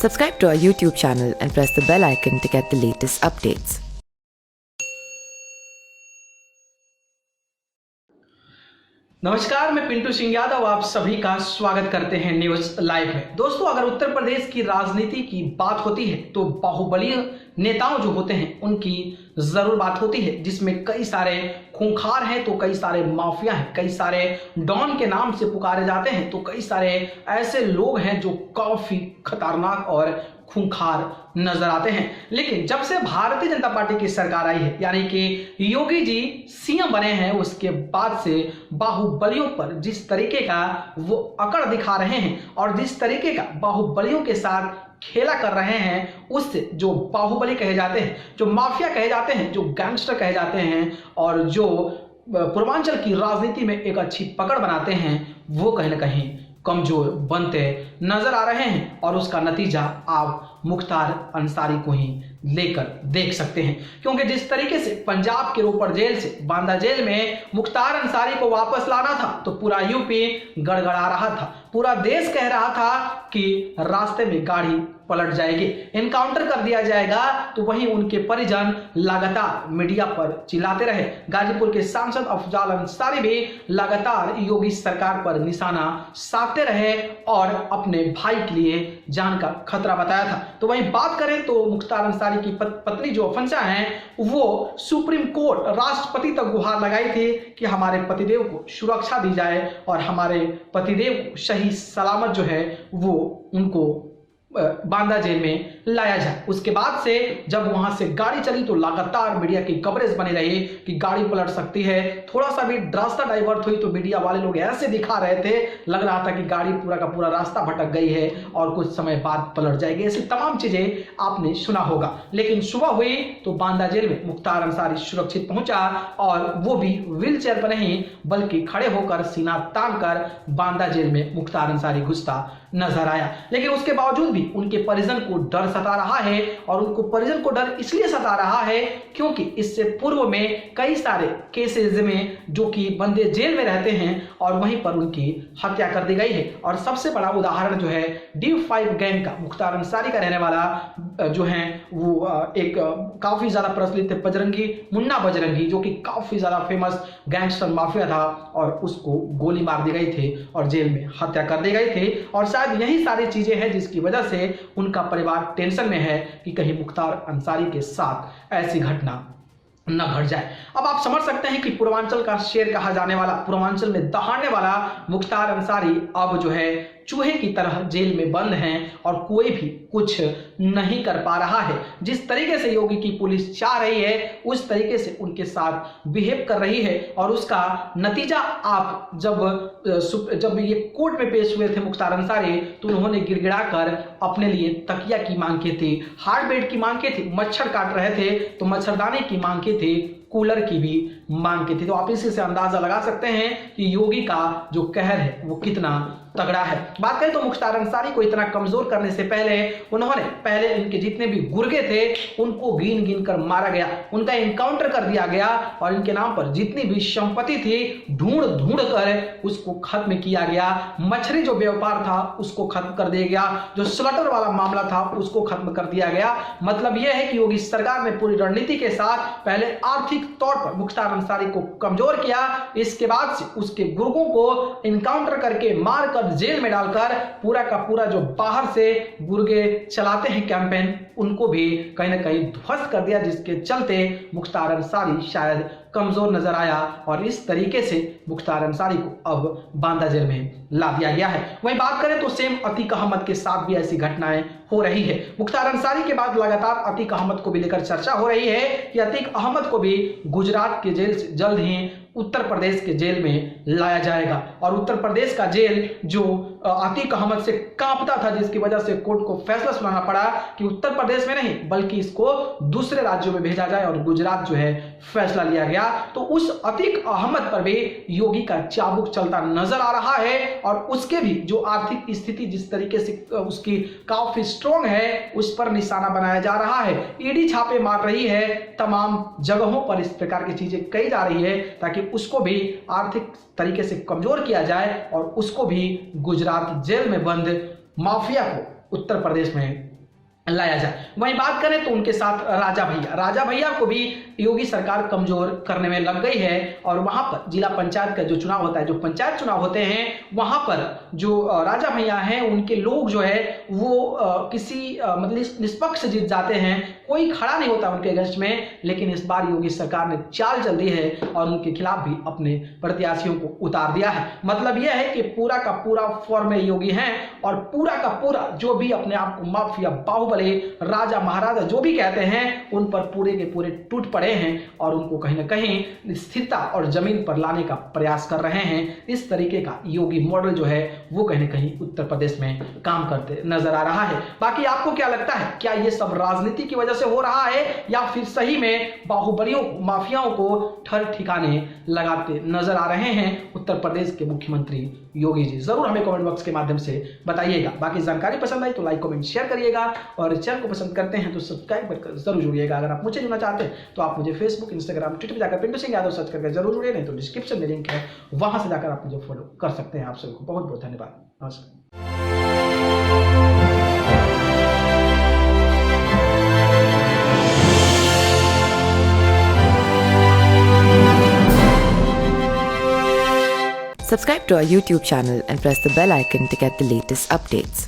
Subscribe to our YouTube channel and press the bell icon to get the latest updates. नमस्कार, मैं पिंटू सिंह यादव आप सभी का स्वागत करते हैं न्यूज लाइव में। दोस्तों, अगर उत्तर प्रदेश की राजनीति की बात होती है तो बाहुबली नेताओं जो होते हैं उनकी जरूर बात होती है, जिसमें कई सारे खूंखार हैं तो कई सारे माफिया हैं, कई सारे डॉन के नाम से पुकारे जाते हैं तो कई सारे ऐसे लोग हैं जो काफी खतरनाक और खूंखार नजर आते हैं। लेकिन जब से भारतीय जनता पार्टी की सरकार आई है, यानी कि योगी जी सीएम बने हैं, उसके बाद से बाहुबलियों पर जिस तरीके का वो अकड़ दिखा रहे हैं और जिस तरीके का बाहुबलियों के साथ खेला कर रहे हैं, उससे जो बाहुबली कहे जाते हैं, जो माफिया कहे जाते हैं, जो गैंगस्टर कहे जाते हैं और जो पूर्वांचल की राजनीति में एक अच्छी पकड़ बनाते हैं, वो कहीं ना कहीं कमजोर बनते नजर आ रहे हैं। और उसका नतीजा आप मुख्तार अंसारी को ही लेकर देख सकते हैं, क्योंकि जिस तरीके से पंजाब के रोपड़ जेल से बांदा जेल में मुख्तार अंसारी को वापस लाना था तो पूरा यूपी गड़गड़ा रहा था, पूरा देश कह रहा था कि रास्ते में गाड़ी पलट जाएगी, एनकाउंटर कर दिया जाएगा, तो वहीं उनके परिजन लगातार मीडिया पर चिल्लाते रहे। गाजीपुर के सांसद अफजाल अंसारी भी लगातार योगी सरकार पर निशाना साधते रहे और अपने भाई के लिए जान का खतरा बताया था। तो वहीं बात करें तो मुख्तार अंसारी की पत्नी जो अफंसा हैं, वो सुप्रीम कोर्ट राष्ट्रपति तक गुहार लगाई थी कि हमारे पतिदेव को सुरक्षा दी जाए और हमारे पतिदेव को सही सलामत जो है वो उनको बांदा जेल में लाया जाए। उसके बाद से जब वहां से गाड़ी चली तो लगातार मीडिया की कवरेज बनी रही कि गाड़ी पलट सकती है, थोड़ा सा भी रास्ता डाइवर्ट हुई तो मीडिया वाले लोग ऐसे दिखा रहे थे, लग रहा था कि गाड़ी पूरा का पूरा रास्ता भटक गई है और कुछ समय बाद पलट जाएगी। ऐसी तमाम चीजें आपने सुना होगा। लेकिन सुबह हुई तो बांदा जेल में मुख्तार अंसारी सुरक्षित पहुंचा और वो भी व्हील चेयर पर नहीं बल्कि खड़े होकर सीना तान कर बांदा जेल में मुख्तार अंसारी घुसता नजर आया। लेकिन उसके बावजूद भी उनके परिजन को डर सता रहा है और उनको परिजन को डर इसलिए सता रहा है क्योंकि इससे पूर्व में कई सारे केसेस में जो कि बंदे जेल में रहते हैं और वहीं पर उनकी हत्या कर दी गई है। और सबसे बड़ा उदाहरण जो है D5 गैंग का मुख्तार अंसारी का रहने वाला जो है वो एक काफी ज्यादा प्रचलित है बजरंगी, मुन्ना बजरंगी, जो कि काफी ज्यादा फेमस गैंगस्टर माफिया था और उसको गोली मार दी गई थी और जेल में हत्या कर दी गई थी। और शायद यही सारी चीजें हैं जिसकी वजह से उनका परिवार टेंशन में है कि कहीं मुख्तार अंसारी के साथ ऐसी घटना न घट जाए। अब आप समझ सकते हैं कि पूर्वांचल का शेर कहा जाने वाला, पूर्वांचल में दहाड़ने वाला मुख्तार अंसारी अब जो है चूहे की तरह जेल में बंद हैं और कोई भी कुछ नहीं कर पा रहा है। जिस तरीके से योगी की पुलिस चाह रही है उस तरीके से उनके साथ बिहेव कर रही है और उसका नतीजा आप जब ये कोर्ट में पेश हुए थे मुख्तार अंसारी तो उन्होंने गिड़गिड़ाकर अपने लिए तकिया की मांग की थी, हार्ड बेड की मांग की थी, मच्छर काट रहे थे तो मच्छरदानी की मांग की थी, कूलर की भी मांग की थी। तो आप इसी से अंदाजा लगा सकते हैं कि योगी का जो कहर है वो कितना तगड़ा है। बात करें तो मुख्तार अंसारी को इतना कमजोर करने से पहले इनके जितने भी गुर्गे थे उनको गिन गिन कर मारा गया, उनका एनकाउंटर कर दिया गया और इनके नाम पर जितनी भी संपत्ति थी ढूंढ ढूंढ कर उसको खत्म किया गया। मछली जो व्यापार था उसको खत्म कर दिया गया, जो स्लटर वाला मामला था उसको खत्म कर दिया गया। मतलब यह है कि योगी सरकार ने पूरी रणनीति के साथ पहले आर्थिक तौर पर मुख्तार अंसारी को कमजोर किया, इसके बाद से उसके गुर्गों को इनकाउंटर करके मार कर जेल में डालकर पूरा का पूरा जो बाहर से गुर्गे चलाते हैं कैंपेन उनको भी कहीं ना कहीं ध्वस्त कर दिया, जिसके चलते मुख्तार अंसारी शायद कमजोर नजर आया और इस तरीके से मुख्तार अंसारी को अब बांदा जेल में ला दिया गया है। वहीं बात करें तो सेम अतीक अहमद के साथ भी ऐसी घटनाएं हो रही है। मुख्तार अंसारी के बाद लगातार अतीक अहमद को भी लेकर चर्चा हो रही है कि अतीक अहमद को भी गुजरात के जेल से जल्द ही उत्तर प्रदेश के जेल में लाया जाएगा और उत्तर प्रदेश का जेल जो अतीक अहमद से कांपता था, जिसकी वजह से कोर्ट को फैसला सुनाना पड़ा कि उत्तर प्रदेश में नहीं बल्कि इसको दूसरे राज्यों में भेजा जाए और गुजरात जो है फैसला लिया गया। तो उस अतीक अहमद पर भी योगी का चाबुक चलता नजर आ रहा है और उसके भी जो आर्थिक स्थिति जिस तरीके से उसकी काफी स्ट्रॉन्ग है उस पर निशाना बनाया जा रहा है। ईडी छापे मार रही है, तमाम जगहों पर इस प्रकार की चीजें कही जा रही है ताकि उसको भी आर्थिक तरीके से कमजोर किया जाए और उसको भी गुजरात जेल में बंद माफिया को उत्तर प्रदेश में लाया जाए। वहीं बात करें तो उनके साथ राजा भैया को भी योगी सरकार कमजोर करने में लग गई है और वहां पर जिला पंचायत का जो चुनाव होता है, जो पंचायत चुनाव होते हैं, वहां पर जो राजा भैया हैं उनके लोग जो है वो किसी मतलब निष्पक्ष जीत जाते हैं, कोई खड़ा नहीं होता उनके अगेंस्ट में। लेकिन इस बार योगी सरकार ने चाल चल दी है और उनके खिलाफ भी अपने प्रत्याशियों को उतार दिया है। मतलब यह है कि पूरा का पूरा फॉर्म में योगी हैं और पूरा का पूरा जो भी अपने आप को माफिया, बाहुबली, राजा महाराजा जो भी कहते हैं, उन पर पूरे के पूरे टूट पड़े हैं और उनको कहीं ना कहीं स्थिरता और जमीन पर लाने का प्रयास कर रहे हैं। इस तरीके का योगी मॉडल जो है वो कहीं ना कहीं उत्तर प्रदेश में काम करते नजर आ रहा है। बाकी आपको क्या लगता है, क्या ये सब राजनीति की वजह से हो रहा है या फिर सही में बाहुबलियों, माफियाओं को ठर ठिकाने लगाते नजर आ रहे हैं उत्तर प्रदेश के मुख्यमंत्री योगी जी? जरूर हमें कमेंट बॉक्स के माध्यम से बताइएगा। बाकी जानकारी पसंद आई तो लाइक, कमेंट, शेयर करिएगा और चैनल को पसंद करते हैं तो सब्सक्राइब कर जरूर जुड़िएगा। अगर आप मुझे जुड़ना चाहते हैं तो आप मुझे फेसबुक, इंस्टाग्राम, ट्विटर पर जाकर पिंटू सिंह यादव सर्च करके जरूर जुड़े, नहीं तो डिस्क्रिप्शन में लिंक है, वहां से जाकर आप मुझे फॉलो कर सकते हैं। आप सभी को बहुत बहुत धन्यवाद। नमस्कार। Subscribe to our YouTube channel and press the bell icon to get the latest updates.